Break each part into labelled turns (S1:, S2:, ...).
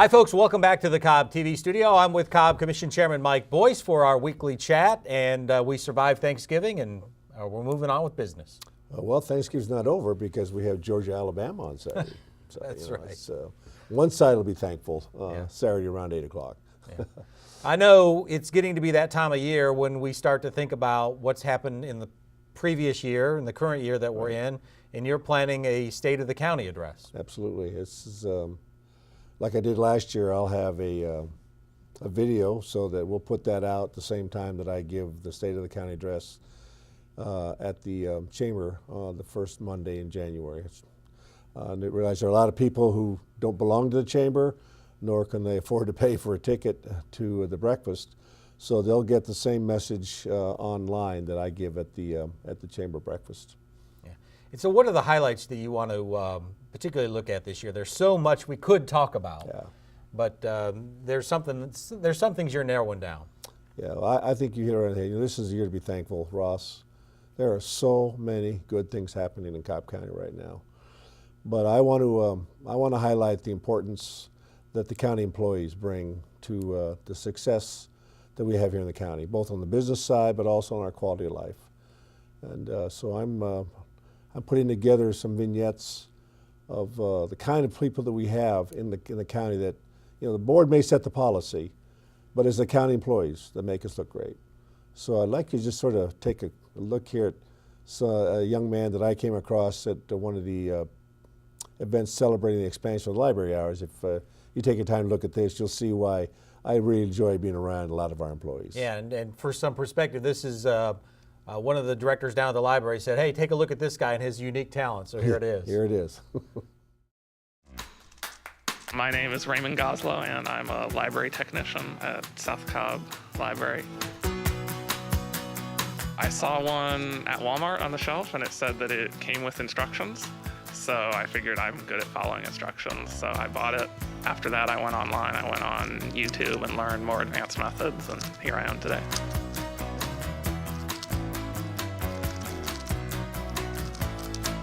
S1: Hi folks, welcome back to the Cobb TV studio. I'm with Cobb Commission Chairman Mike Boyce for our weekly chat, and we survived Thanksgiving and we're moving on with business.
S2: Well, Thanksgiving's not over because we have Georgia, Alabama on Saturday. So,
S1: That's right.
S2: One side will be thankful
S1: Yeah.
S2: Saturday around 8 o'clock.
S1: Yeah. I know it's getting to be that time of year when we start to think about what's happened in the previous year and the current year that we're in, and you're planning a State of the County address.
S2: Absolutely. This is, like I did last year, I'll have a video so that we'll put that out at the same time that I give the State of the County address at the Chamber the first Monday in January. I realize there are a lot of people who don't belong to the Chamber, nor can they afford to pay for a ticket to the breakfast. So they'll get the same message online that I give at the Chamber breakfast.
S1: Yeah. And so what are the highlights that you want to particularly look at this year? There's so much we could talk about, but there's some things you're narrowing down. Yeah,
S2: well, I think you hit it on the head. This is a year to be thankful, Ross. There are so many good things happening in Cobb County right now. But I want to highlight the importance that the county employees bring to the success that we have here in the county, both on the business side, but also on our quality of life. And so I'm putting together some vignettes of the kind of people that we have in the county that, the board may set the policy, but it's the county employees that make us look great. So I'd like you to just sort of take a look here at a young man that I came across at one of the events celebrating the expansion of the library hours. If you take your time to look at this, you'll see why I really enjoy being around a lot of our employees.
S1: Yeah, and for some perspective, this is one of the directors down at the library said, hey, take a look at this guy and his unique talent. So here it is.
S2: Here it is.
S3: My name is Raymond Goslow, and I'm a library technician at South Cobb Library. I saw one at Walmart on the shelf, and it said that it came with instructions. So I figured I'm good at following instructions, so I bought it. After that, I went online. I went on YouTube and learned more advanced methods, and here I am today.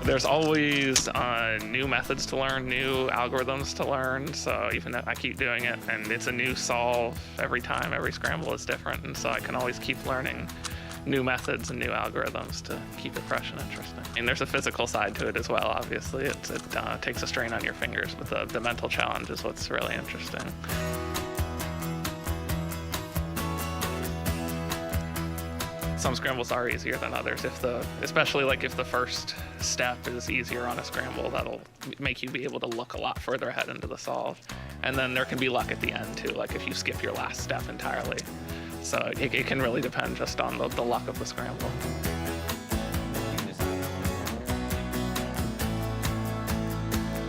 S3: There's always new methods to learn, new algorithms to learn, so even if I keep doing it, and it's a new solve every time, every scramble is different, and so I can always keep learning new methods and new algorithms to keep it fresh and interesting. And there's a physical side to it as well, obviously. It takes a strain on your fingers, but the mental challenge is what's really interesting. Some scrambles are easier than others. Especially if the first step is easier on a scramble, that'll make you be able to look a lot further ahead into the solve. And then there can be luck at the end too, like if you skip your last step entirely. So it can really depend just on the luck of the scramble.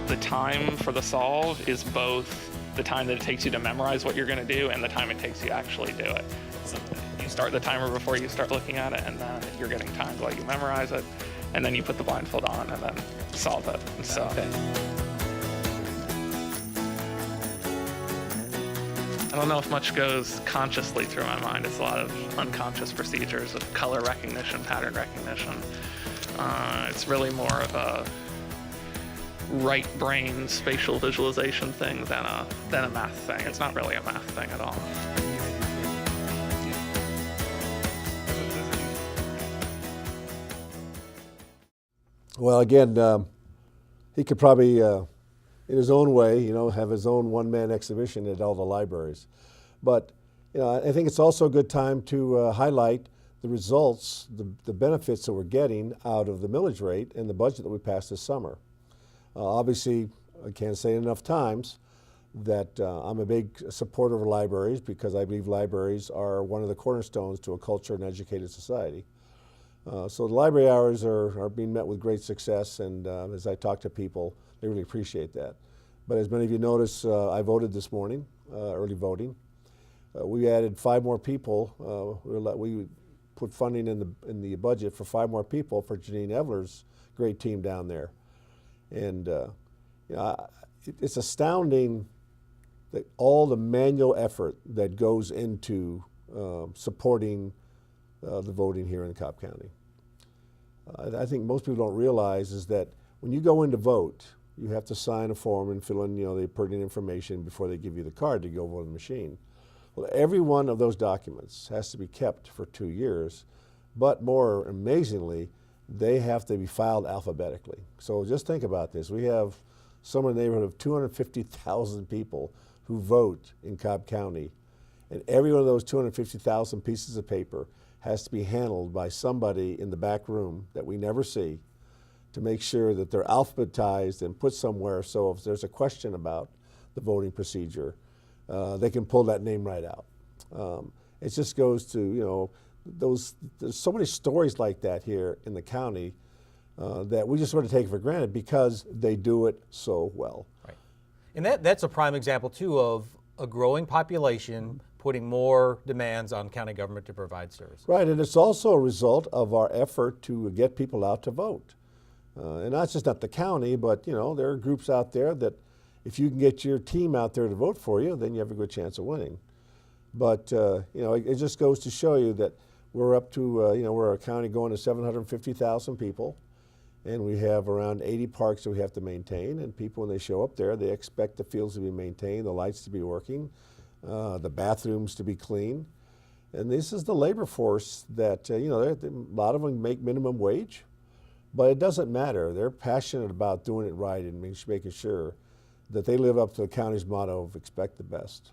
S3: The time for the solve is both the time that it takes you to memorize what you're going to do and the time it takes you to actually do it. So you start the timer before you start looking at it, and then you're getting timed while you memorize it, and then you put the blindfold on and then solve it. And so. I don't know if much goes consciously through my mind. It's a lot of unconscious procedures of color recognition, pattern recognition. It's really more of a right brain spatial visualization thing than a math thing. It's not really a math thing at all.
S2: Well, again, he could probably, in his own way, have his own one-man exhibition at all the libraries. But, I think it's also a good time to highlight the results, the benefits that we're getting out of the millage rate and the budget that we passed this summer. Obviously, I can't say it enough times that I'm a big supporter of libraries because I believe libraries are one of the cornerstones to a cultured and educated society. So the library hours are being met with great success, and as I talk to people, they really appreciate that. But as many of you notice, I voted this morning, early voting. We added 5 more people. We put funding in the budget for 5 more people for Janine Evler's great team down there. And it's astounding that all the manual effort that goes into supporting the voting here in Cobb County. I think most people don't realize is that when you go in to vote, you have to sign a form and fill in, the pertinent information before they give you the card to go over the machine. Well, every one of those documents has to be kept for 2 years, but more amazingly, they have to be filed alphabetically. So just think about this. We have somewhere in the neighborhood of 250,000 people who vote in Cobb County, and every one of those 250,000 pieces of paper has to be handled by somebody in the back room that we never see to make sure that they're alphabetized and put somewhere, so if there's a question about the voting procedure, they can pull that name right out. It just goes to, there's so many stories like that here in the county that we just sort of take for granted because they do it so well.
S1: Right. And that's a prime example, too, of a growing population putting more demands on county government to provide service.
S2: Right, and it's also a result of our effort to get people out to vote. And that's just not the county, but, there are groups out there that if you can get your team out there to vote for you, then you have a good chance of winning. But, it just goes to show you that we're up to, we're a county going to 750,000 people, and we have around 80 parks that we have to maintain, and people, when they show up there, they expect the fields to be maintained, the lights to be working, the bathrooms to be clean. And this is the labor force that, a lot of them make minimum wage, but it doesn't matter. They're passionate about doing it right and making sure that they live up to the county's motto of expect the best.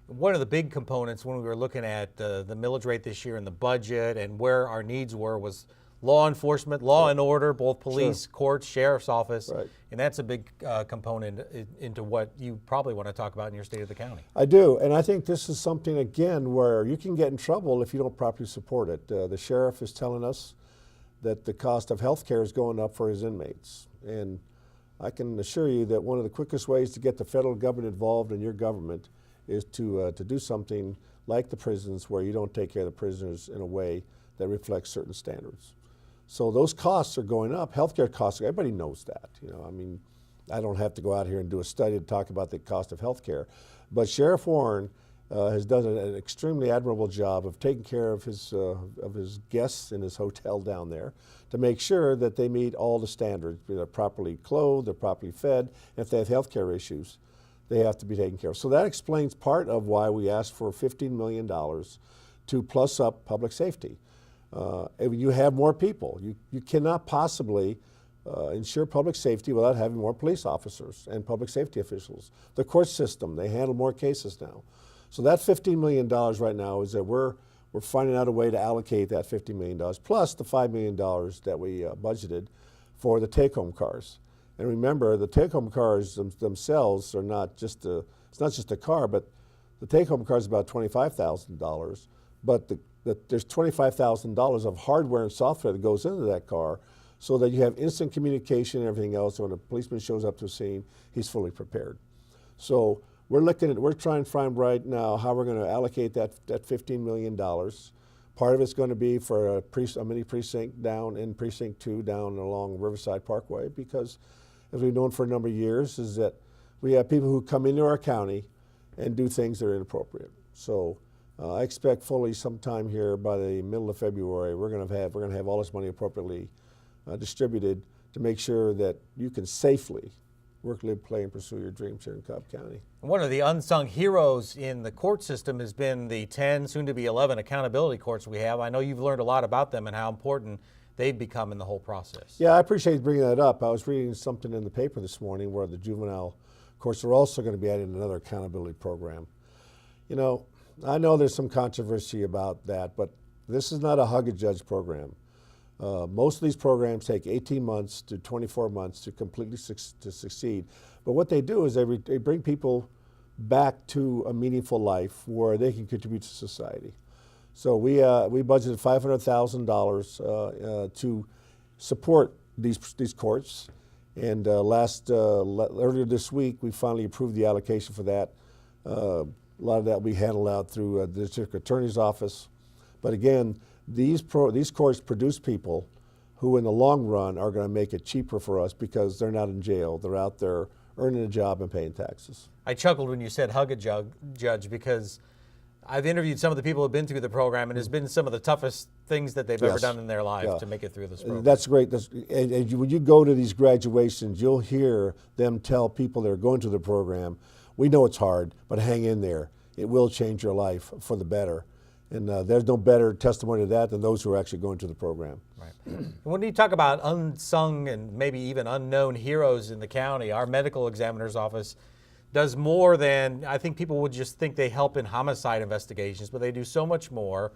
S1: One of the big components when we were looking at the millage rate this year and the budget and where our needs were was law enforcement, law and order, both police, courts, sheriff's office, and that's a big component into what you probably want to talk about in your state of the county.
S2: I do, and I think this is something, again, where you can get in trouble if you don't properly support it. The sheriff is telling us that the cost of health care is going up for his inmates, and I can assure you that one of the quickest ways to get the federal government involved in your government is to do something like the prisons, where you don't take care of the prisoners in a way that reflects certain standards. So those costs are going up. Healthcare costs, everybody knows that. I don't have to go out here and do a study to talk about the cost of healthcare. But Sheriff Warren has done an extremely admirable job of taking care of his guests in his hotel down there to make sure that they meet all the standards. They're properly clothed, they're properly fed, and if they have healthcare issues, they have to be taken care of. So that explains part of why we asked for $15 million to plus up public safety. If you have more people, you cannot possibly ensure public safety without having more police officers and public safety officials. The court system, they handle more cases now. So that $15 million right now is that we're finding out a way to allocate that $50 million plus the $5 million that we budgeted for the take-home cars. And remember, the take-home cars themselves are not just it's not just a car, but the take-home car is about $25,000. But there's $25,000 of hardware and software that goes into that car so that you have instant communication and everything else. So when a policeman shows up to a scene, he's fully prepared. So we're trying to find right now how we're going to allocate that $15 million. Part of it's going to be for a mini precinct down in Precinct 2 down along Riverside Parkway, because as we've known for a number of years is that we have people who come into our county and do things that are inappropriate. So I expect fully sometime here by the middle of February we're going to have all this money appropriately distributed to make sure that you can safely work, live, play, and pursue your dreams here in Cobb County.
S1: One of the unsung heroes in the court system has been the 10, soon to be 11 accountability courts we have. I know you've learned a lot about them and how important they've become in the whole process.
S2: Yeah, I appreciate you bringing that up. I was reading something in the paper this morning where the juvenile courts are also going to be adding another accountability program. I know there's some controversy about that, but this is not a hug-a-judge program. Most of these programs take 18 months to 24 months to completely succeed. But what they do is they bring people back to a meaningful life where they can contribute to society. So we budgeted $500,000 to support these courts. And earlier this week, we finally approved the allocation for that. A lot of that will be handled out through the district attorney's office. But again, these courts produce people who in the long run are going to make it cheaper for us because they're not in jail. They're out there earning a job and paying taxes.
S1: I chuckled when you said hug a judge because I've interviewed some of the people who have been through the program, and it's been some of the toughest things that they've ever done in their life to make it through this program.
S2: That's great. When you go to these graduations, you'll hear them tell people that are going to the program, we know it's hard, but hang in there. It will change your life for the better. And there's no better testimony to that than those who are actually going to the program.
S1: Right. When you talk about unsung and maybe even unknown heroes in the county, our medical examiner's office does more than, I think people would just think they help in homicide investigations, but they do so much more.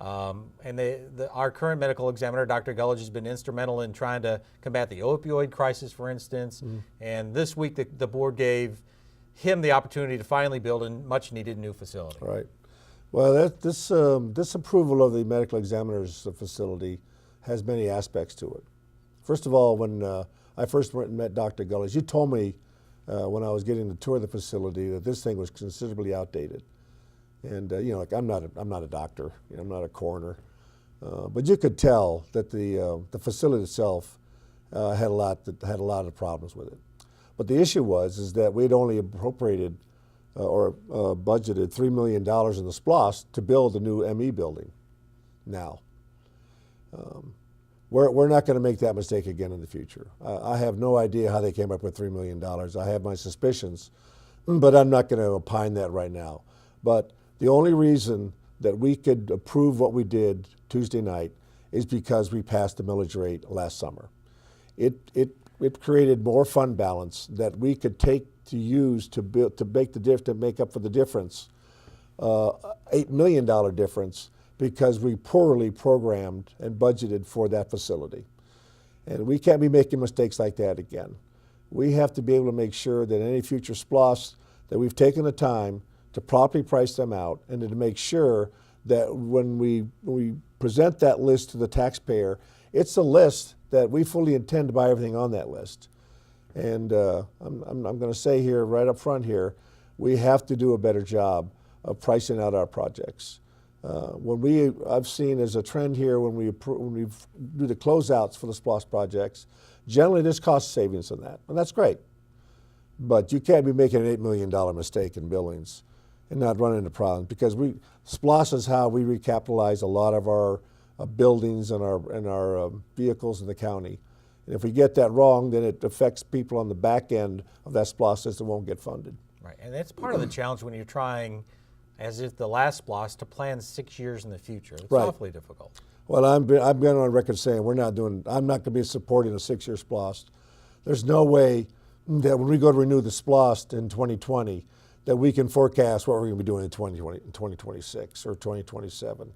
S1: Our current medical examiner, Dr. Gullidge, has been instrumental in trying to combat the opioid crisis, for instance. And this week, the board gave him the opportunity to finally build a much-needed new facility.
S2: Right. Well, this approval of the medical examiner's facility has many aspects to it. First of all, when I first went and met Dr. Gullidge, he told me when I was getting the tour of the facility that this thing was considerably outdated. And like I'm not a doctor, I'm not a coroner, but you could tell that the facility itself had a lot of problems with it. But the issue was that we'd only appropriated or budgeted $3 million in the SPLOST to build the new ME building. Now, we're not going to make that mistake again in the future. I have no idea how they came up with $3 million. I have my suspicions, but I'm not going to opine that right now. But the only reason that we could approve what we did Tuesday night is because we passed the millage rate last summer. It created more fund balance that we could take to use to make up for the difference, $8 million difference, because we poorly programmed and budgeted for that facility. And we can't be making mistakes like that again. We have to be able to make sure that any future SPLOST that we've taken the time to properly price them out and to make sure that when we present that list to the taxpayer, it's a list that we fully intend to buy everything on that list. And I'm going to say here, right up front here, we have to do a better job of pricing out our projects. I've seen as a trend here when we do the closeouts for the SPLOST projects, generally there's cost savings in that, and that's great. But you can't be making an $8 million mistake in billings and not run into problems, because SPLOST is how we recapitalize a lot of our buildings and our vehicles in the county. And if we get that wrong, then it affects people on the back end of that SPLOST system won't get funded.
S1: Right, and that's part of the challenge when you're trying, as if the last SPLOST, to plan 6 years in the future. It's awfully difficult. Well,
S2: I've been on record saying I'm not going to be supporting a 6-year SPLOST. There's no way that when we go to renew the SPLOST in 2020, that we can forecast what we're going to be doing in 2026 or 2027.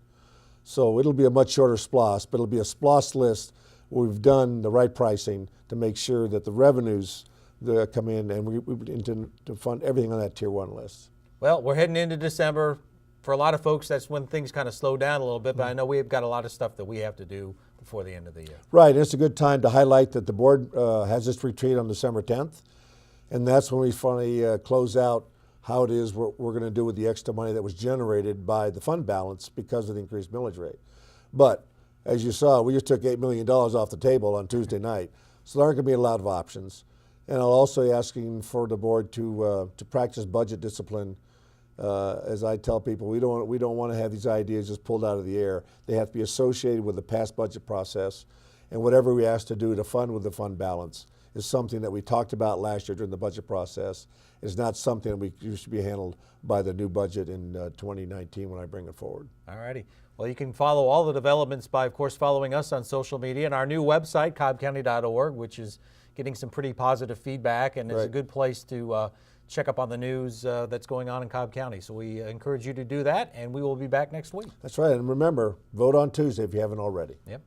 S2: So it'll be a much shorter SPLOST, but it'll be a SPLOST list where we've done the right pricing to make sure that the revenues that come in, and we intend to fund everything on that Tier 1 list.
S1: Well, we're heading into December. For a lot of folks, that's when things kind of slow down a little bit, but I know we've got a lot of stuff that we have to do before the end of the year.
S2: Right, and it's a good time to highlight that the board has this retreat on December 10th, and that's when we finally close out how it is what we're going to do with the extra money that was generated by the fund balance because of the increased millage rate. But as you saw, we just took $8 million off the table on Tuesday night, so there aren't going to be a lot of options. And I'll also be asking for the board to practice budget discipline. As I tell people, we don't want to have these ideas just pulled out of the air. They have to be associated with the past budget process, and whatever we ask to do to fund with the fund balance is something that we talked about last year during the budget process. It's not something that we used to be handled by the new budget in 2019 when I bring it forward.
S1: All righty. Well, you can follow all the developments by, of course, following us on social media and our new website, cobbcounty.org, which is getting some pretty positive feedback, and it's a good place to check up on the news that's going on in Cobb County. So we encourage you to do that, and we will be back next week.
S2: That's right. And remember, vote on Tuesday if you haven't already.
S1: Yep.